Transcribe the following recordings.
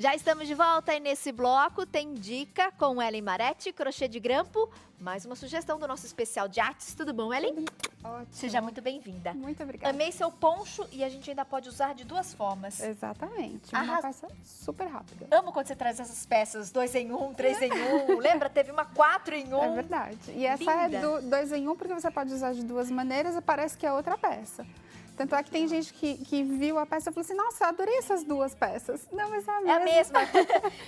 Já estamos de volta e nesse bloco tem dica com Ellen Maretti, crochê de grampo. Mais uma sugestão do nosso especial de artes. Tudo bom, Ellen? Ótimo. Seja muito bem-vinda. Muito obrigada. Amei seu poncho e a gente ainda pode usar de duas formas. Exatamente. Uma peça super rápida. Amo quando você traz essas peças 2 em 1, 3 em 1. Lembra? Teve uma 4 em 1. É verdade. E essa Linda. é do 2 em 1 porque você pode usar de duas maneiras e parece que é outra peça. Tanto é que tem gente que viu a peça e falou assim, nossa, adorei essas duas peças. Não, mas é a mesma. É a mesma.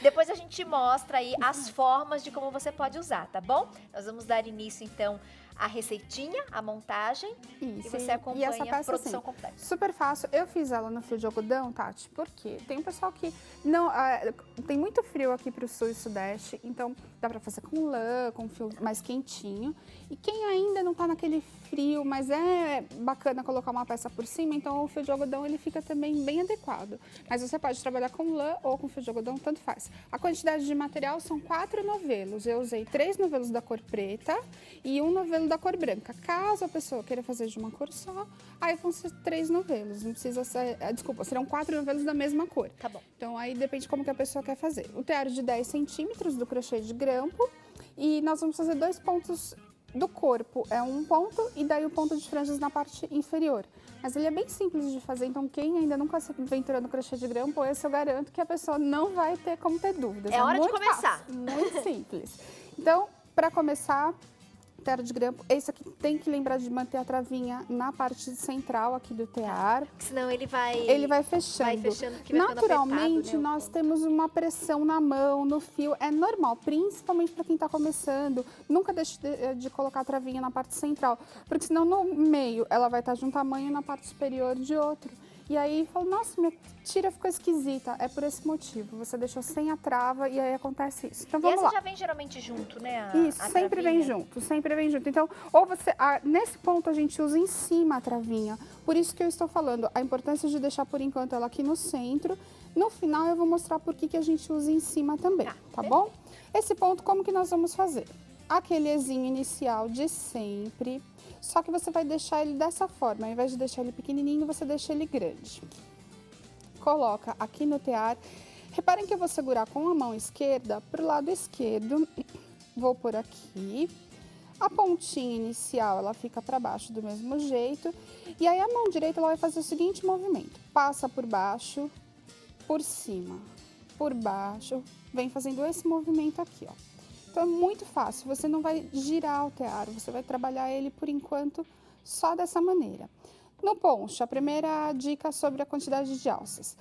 Depois a gente mostra aí as formas de como você pode usar, tá bom? Nós vamos dar início, então, à receitinha, à montagem. Isso, e você acompanha essa peça, a produção assim, completa. super fácil. Eu fiz ela no fio de algodão, Tati, porque tem um pessoal que não... tem muito frio aqui pro sul e sudeste, então dá pra fazer com lã, com fio mais quentinho. E quem ainda não tá naquele frio, mas é bacana colocar uma peça por cima, então o fio de algodão ele fica também bem adequado. Mas você pode trabalhar com lã ou com fio de algodão, tanto faz. A quantidade de material são 4 novelos. Eu usei 3 novelos da cor preta e 1 novelo da cor branca. Caso a pessoa queira fazer de uma cor só, aí vão ser 3 novelos. Não precisa ser... Desculpa, serão 4 novelos da mesma cor. Tá bom. Então aí depende como que a pessoa quer fazer. O tear de 10 centímetros do crochê de grampo e nós vamos fazer 2 pontos do corpo. É um ponto e daí o ponto de franjas na parte inferior. Mas ele é bem simples de fazer, então quem ainda nunca se aventurou no crochê de grampo, esse eu garanto que a pessoa não vai ter como ter dúvidas. É hora de muito começar. fácil, muito simples. Então, para começar, tear de grampo, esse aqui tem que lembrar de manter a travinha na parte central aqui do tear. Senão ele vai fechando. Vai fechando, porque vai ficando Naturalmente, apertado, né, nós temos uma pressão na mão, no fio. É normal, principalmente para quem está começando. Nunca deixe de colocar a travinha na parte central, porque senão no meio ela vai estar de um tamanho e na parte superior de outro. E aí, fala, nossa, minha tira ficou esquisita. É por esse motivo. Você deixou sem a trava e aí acontece isso. Então, vamos lá. E essa já vem geralmente junto, né? Isso, sempre vem junto, sempre vem junto. Então, ou você, nesse ponto a gente usa em cima a travinha. Por isso que eu estou falando, a importância de deixar por enquanto ela aqui no centro. No final eu vou mostrar por que a gente usa em cima também, tá bom? Esse ponto, como que nós vamos fazer? Aquele ezinho inicial de sempre, só que você vai deixar ele dessa forma. Ao invés de deixar ele pequenininho, você deixa ele grande. Coloca aqui no tear. Reparem que eu vou segurar com a mão esquerda pro lado esquerdo. Vou por aqui. A pontinha inicial, ela fica para baixo do mesmo jeito. E aí a mão direita, ela vai fazer o seguinte movimento. Passa por baixo, por cima, por baixo. Vem fazendo esse movimento aqui, ó. Então é muito fácil, você não vai girar o tear, você vai trabalhar ele por enquanto só dessa maneira. No poncho, a primeira dica sobre a quantidade de alças.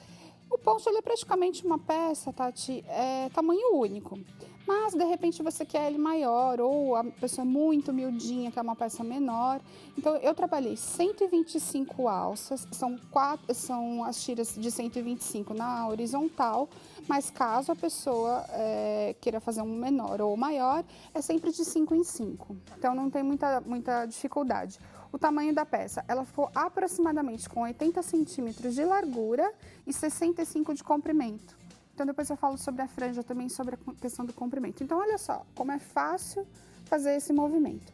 O poncho ele é praticamente uma peça, Tati, tamanho único. Mas, de repente, você quer ele maior ou a pessoa é muito miudinha, quer uma peça menor. Então, eu trabalhei 125 alças, são as tiras de 125 na horizontal, mas caso a pessoa queira fazer um menor ou maior, é sempre de 5 em 5. Então, não tem muita dificuldade. O tamanho da peça, ela ficou aproximadamente com 80 centímetros de largura e 65 de comprimento. Então, depois eu falo sobre a franja também, sobre a questão do comprimento. Então, olha só como é fácil fazer esse movimento.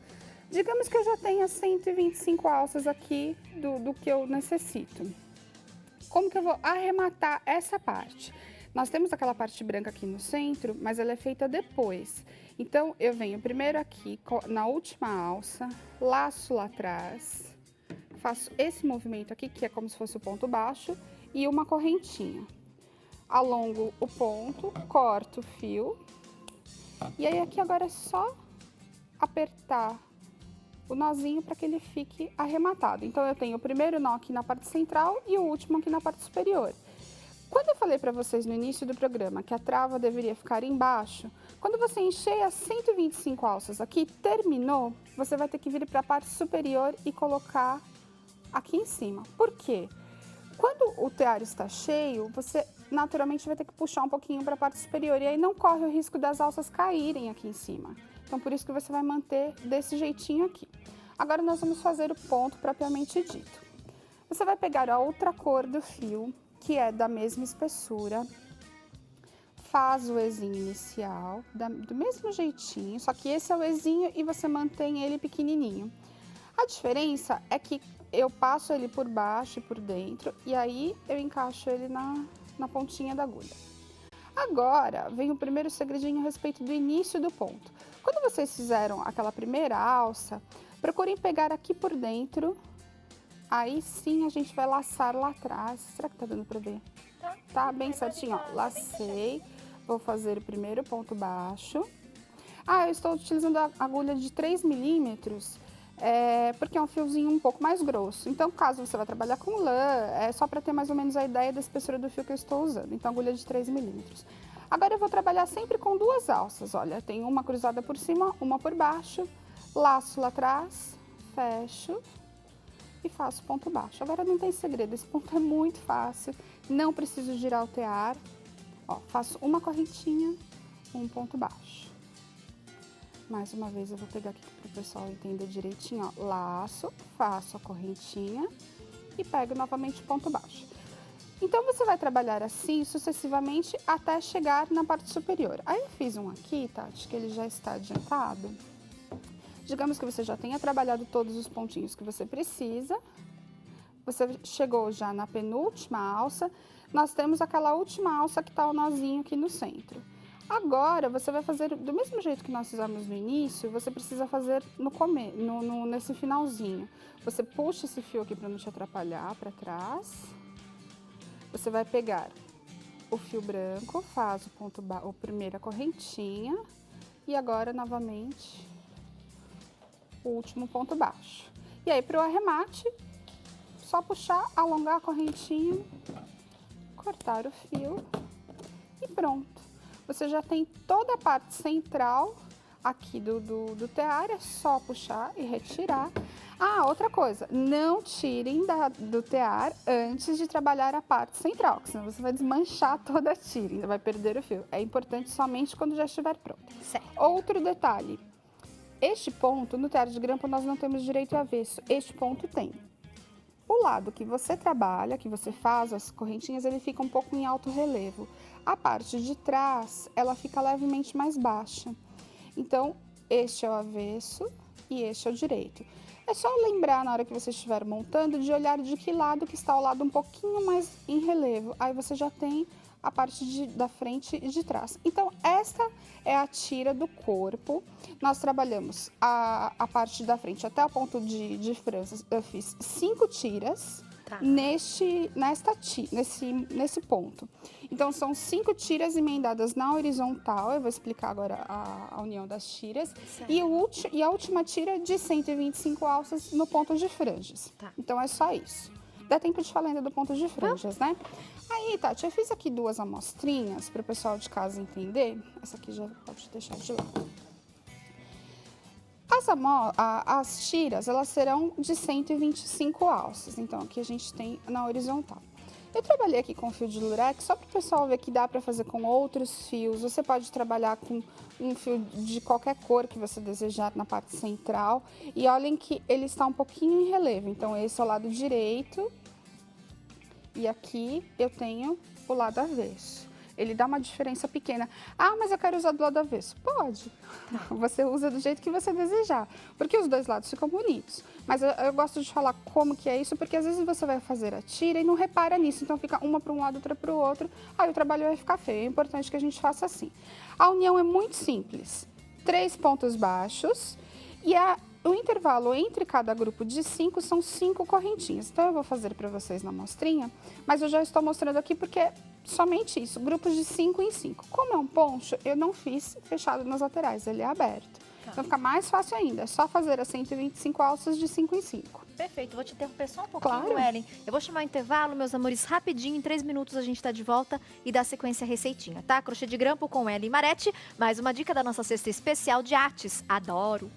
Digamos que eu já tenha 125 alças aqui do que eu necessito. Como que eu vou arrematar essa parte? Nós temos aquela parte branca aqui no centro, mas ela é feita depois. Então, eu venho primeiro aqui, na última alça, laço lá atrás, faço esse movimento aqui, que é como se fosse o ponto baixo, e uma correntinha. Alongo o ponto, corto o fio, e aí aqui agora é só apertar o nozinho para que ele fique arrematado. Então, eu tenho o primeiro nó aqui na parte central e o último aqui na parte superior. Quando eu falei para vocês no início do programa que a trava deveria ficar embaixo, quando você encher as 125 alças aqui, terminou, você vai ter que vir para a parte superior e colocar aqui em cima. Por quê? Quando o tear está cheio, você naturalmente vai ter que puxar um pouquinho para a parte superior e aí não corre o risco das alças caírem aqui em cima. Então, por isso que você vai manter desse jeitinho aqui. Agora, nós vamos fazer o ponto propriamente dito. Você vai pegar a outra cor do fio, que é da mesma espessura, faz o ezinho inicial, do mesmo jeitinho, só que esse é o ezinho e você mantém ele pequenininho. A diferença é que eu passo ele por baixo e por dentro, e aí eu encaixo ele na pontinha da agulha. Agora, vem o primeiro segredinho a respeito do início do ponto. Quando vocês fizeram aquela primeira alça, procurem pegar aqui por dentro. Aí sim a gente vai laçar lá atrás. Será que tá dando pra ver? Tá bem certinho, ó. Lacei. Vou fazer o primeiro ponto baixo. Eu estou utilizando a agulha de 3 milímetros, porque é um fiozinho um pouco mais grosso. Então, caso você vá trabalhar com lã, é só para ter mais ou menos a ideia da espessura do fio que eu estou usando. Então, agulha de 3 milímetros. Agora, eu vou trabalhar sempre com 2 alças. Olha, tem uma cruzada por cima, uma por baixo. Laço lá atrás, fecho e faço ponto baixo. Agora, não tem segredo, esse ponto é muito fácil. Não preciso girar o tear. Ó, faço uma correntinha, um ponto baixo. Mais uma vez, eu vou pegar aqui para o pessoal entender direitinho, ó. Laço, faço a correntinha e pego novamente o ponto baixo. Então, você vai trabalhar assim sucessivamente até chegar na parte superior. Aí, eu fiz um aqui, Tati, que ele já está adiantado. Digamos que você já tenha trabalhado todos os pontinhos que você precisa. Você chegou já na penúltima alça. Nós temos aquela última alça que está o nozinho aqui no centro. Agora, você vai fazer do mesmo jeito que nós fizemos no início, você precisa fazer nesse finalzinho. Você puxa esse fio aqui para não te atrapalhar para trás. Você vai pegar o fio branco, faz o ponto a primeira correntinha e agora, novamente, o último ponto baixo. E aí, para o arremate, só puxar, alongar a correntinha, cortar o fio e pronto. Você já tem toda a parte central aqui do tear, é só puxar e retirar. Outra coisa, não tirem do tear antes de trabalhar a parte central, porque senão você vai desmanchar toda a tira, ainda vai perder o fio. É importante somente quando já estiver pronto. Certo. Outro detalhe, este ponto, no tear de grampo, nós não temos direito a avesso, este ponto tem. O lado que você trabalha, que você faz as correntinhas, ele fica um pouco em alto relevo. A parte de trás, ela fica levemente mais baixa. Então, este é o avesso e este é o direito. É só lembrar, na hora que você estiver montando, de olhar de que lado que está o lado um pouquinho mais em relevo. Aí você já tem a parte da frente e de trás. Então, esta é a tira do corpo. Nós trabalhamos a parte da frente até o ponto de frança. Eu fiz 5 tiras nesse ponto. Então, são 5 tiras emendadas na horizontal. Eu vou explicar agora a união das tiras. E a última tira de 125 alças no ponto de franjas. Então, é só isso. Dá tempo de falar ainda do ponto de franjas, né? Aí, Tati, eu fiz aqui 2 amostrinhas para o pessoal de casa entender. Essa aqui já pode deixar de lado. As tiras, elas serão de 125 alças. Então, aqui a gente tem na horizontal. Eu trabalhei aqui com fio de lurex, só para o pessoal ver que dá para fazer com outros fios. Você pode trabalhar com um fio de qualquer cor que você desejar na parte central. E olhem que ele está um pouquinho em relevo. Então, esse é o lado direito. E aqui eu tenho o lado avesso. Ele dá uma diferença pequena. Mas eu quero usar do lado avesso. Pode. Você usa do jeito que você desejar. Porque os dois lados ficam bonitos. Mas eu gosto de falar como que é isso, porque às vezes você vai fazer a tira e não repara nisso. Então fica uma para um lado, outra para o outro. Aí o trabalho vai ficar feio. É importante que a gente faça assim. A união é muito simples. 3 pontos baixos e o intervalo entre cada grupo de 5 são 5 correntinhas. Então, eu vou fazer para vocês na amostrinha, mas eu já estou mostrando aqui porque é somente isso, grupos de 5 em 5. Como é um poncho, eu não fiz fechado nas laterais, ele é aberto. Então, fica mais fácil ainda, é só fazer as 125 alças de 5 em 5. Perfeito, vou te interromper só um pouquinho, Ellen. Eu vou chamar o intervalo, meus amores, rapidinho, em 3 minutos a gente está de volta e dá sequência à receitinha, tá? Crochê de grampo com Ellen Maretti, mais uma dica da nossa cesta especial de artes. Adoro!